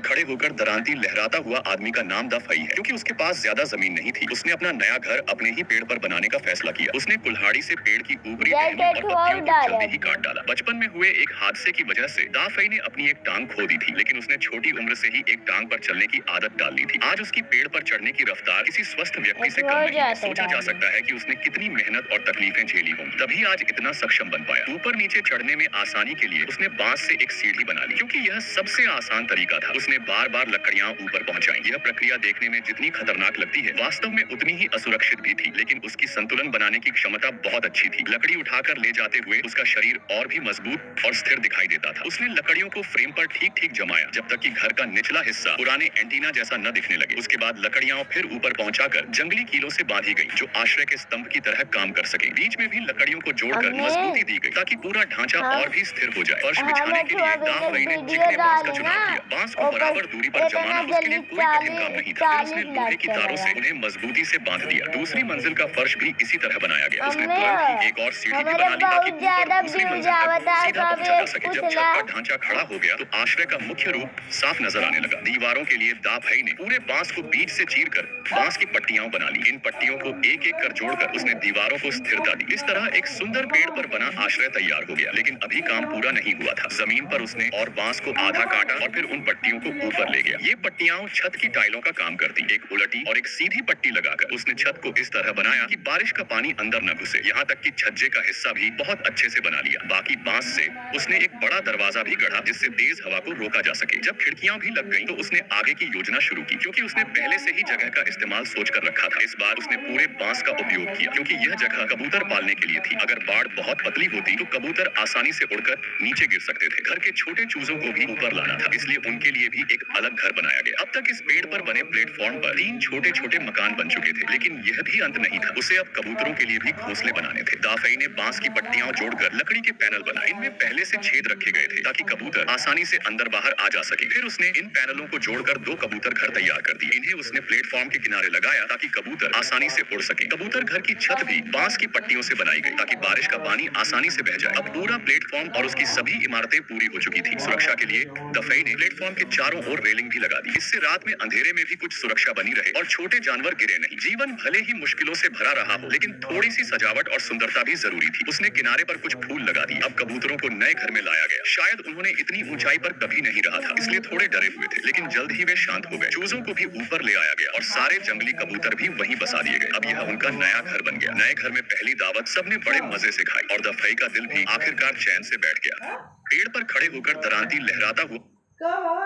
खड़े होकर दरांती लहराता हुआ आदमी का नाम द फई है, क्योंकि उसके पास ज्यादा जमीन नहीं थी। उसने अपना नया घर अपने ही पेड़ पर बनाने का फैसला किया। उसने कुल्हाड़ी से पेड़ की ऊपरी टहनी और पत्तियों को जल्दी ही काट डाला। बचपन में हुए एक हादसे की वजह से दा फई ने अपनी एक टांग खो दी थी, लेकिन उसने छोटी उम्र से ही एक टांग पर चलने की आदत डाल ली थी। आज उसकी पेड़ पर चढ़ने की रफ्तार किसी स्वस्थ व्यक्ति से कम नहीं है। सोचा जा सकता है कि उसने कितनी मेहनत और तकलीफें झेली होंगी, तभी आज इतना सक्षम बन पाया। ऊपर नीचे चढ़ने में आसानी के लिए उसने बांस से एक सीढ़ी बना ली, क्योंकि यह सबसे आसान तरीका था। उसने बार बार लकड़ियां ऊपर पहुंचाई। यह प्रक्रिया देखने में जितनी खतरनाक लगती है, वास्तव में उतनी ही असुरक्षित भी थी, लेकिन उसकी संतुलन बनाने की क्षमता बहुत अच्छी थी। लकड़ी उठाकर ले जाते हुए उसका शरीर और भी मजबूत और स्थिर दिखाई देता था। उसने लकड़ियों को फ्रेम पर ठीक ठीक जमाया, जब तक कि घर का निचला हिस्सा पुराने एंटीना जैसा न दिखने लगे। उसके बाद लकड़ियां फिर ऊपर पहुंचाकर जंगली कीलों से बांधी गई, जो आश्रय के स्तंभ की तरह काम कर सके। बीच में भी लकड़ियों को जोड़कर मजबूती दी गई, ताकि पूरा ढांचा और भी स्थिर हो जाए। फर्श बिछाने के लिए दा फई ने चिकने बांस का चुनाव किया। बांस को बराबर दूरी पर जमाना उसके लिए कोई कठिन काम नहीं था। फिर उसने लोहे की तारों से उन्हें मजबूती से बांध दिया। दूसरी मंजिल का फर्श भी इसी तरह बनाया गया। उसने तुरंत ही एक और सीढ़ी भी बना ली, ताकि ऊपर दूसरी मंजिल तक सीधा पहुंचा जा सके। जब छत का ढांचा खड़ा हो गया, तो आश्रय का मुख्य रूप साफ नजर आने लगा। दीवारों के लिए दा फई ने पूरे बांस को बीच से चीरकर बांस की पट्टियां बना ली। इन पट्टियों को एक एक कर जोड़कर उसने दीवारों को स्थिरता दी। इस तरह एक सुंदर पेड़ पर बना आश्रय तैयार हो गया। लेकिन अभी काम पूरा नहीं हुआ था। जमीन पर उसने और बांस को आधा काटा और फिर उन पट्टियों को ऊपर ले गया। ये पट्टियां छत की टाइलों का काम करती। एक उलटी और एक सीधी पट्टी लगाकर उसने छत को इस तरह बनाया कि बारिश का पानी अंदर न घुसे। यहाँ तक कि छज्जे का हिस्सा भी बहुत अच्छे से बना लिया। बाकी बांस से उसने एक बड़ा दरवाजा भी गढ़ा, जिससे तेज हवा को रोका जा सके। जब खिड़कियां भी लग गईं, तो उसने आगे की योजना शुरू की, क्योंकि उसने पहले से ही जगह का इस्तेमाल सोच कर रखा था। इस बार उसने पूरे बांस का उपयोग किया, क्योंकि यह जगह कबूतर पालने के लिए थी। अगर बाढ़ बहुत पतली होती, तो कबूतर आसानी से उड़कर नीचे गिर सकते थे। घर के छोटे चूजों को भी ऊपर लाना था, इसलिए उनके लिए भी एक अलग घर बनाया गया। अब तक इस पेड़ पर बने प्लेटफॉर्म पर 3 छोटे छोटे मकान बन चुके थे, लेकिन यह भी अंत नहीं था। उसे अब कबूतरों के लिए भी घोंसले बनाने थे। दा फई ने बांस की पट्टियां जोड़कर लकड़ी के पैनल बनाए। इनमें पहले से छेद रखे गए थे, ताकि कबूतर आसानी से अंदर बाहर आ जा सके। फिर उसने इन पैनलों को जोड़कर 2 कबूतर घर तैयार कर दिए। इन्हें उसने प्लेटफॉर्म के किनारे लगाया, ताकि कबूतर आसानी से उड़ सके। कबूतर घर की छत भी बांस की पट्टियों से बनाई गई, ताकि बारिश का पानी आसानी से बह जाए। अब पूरा प्लेटफॉर्म और उसकी सभी इमारतें पूरी हो चुकी थी। सुरक्षा के लिए दफई ने प्लेटफॉर्म के चारों ओर रेलिंग भी लगा दी। इससे रात में अंधेरे में भी कुछ सुरक्षा बनी रहे और छोटे जानवर गिरे नहीं। जीवन भले ही मुश्किलों से भरा रहा हो, लेकिन थोड़ी सी सजावट और सुंदरता भी जरूरी थी। उसने किनारे पर कुछ फूल लगा दिए। अब कबूतरों को नए घर में लाया गया। शायद उन्होंने इतनी ऊंचाई पर कभी नहीं रहा था, इसलिए थोड़े डरे हुए थे, लेकिन जल्द ही वे शांत हो गए। चूजों को भी ऊपर ले आया गया और सारे जंगली कबूतर भी वहीं बसा दिए गए। अब यह उनका नया घर बन गया। नए घर में पहली दावत सबने बड़े मजे से खाई और दफई का दिल भी आखिरकार चैन से बैठ गया। पेड़ पर खड़े होकर दरांती लहराता हुआ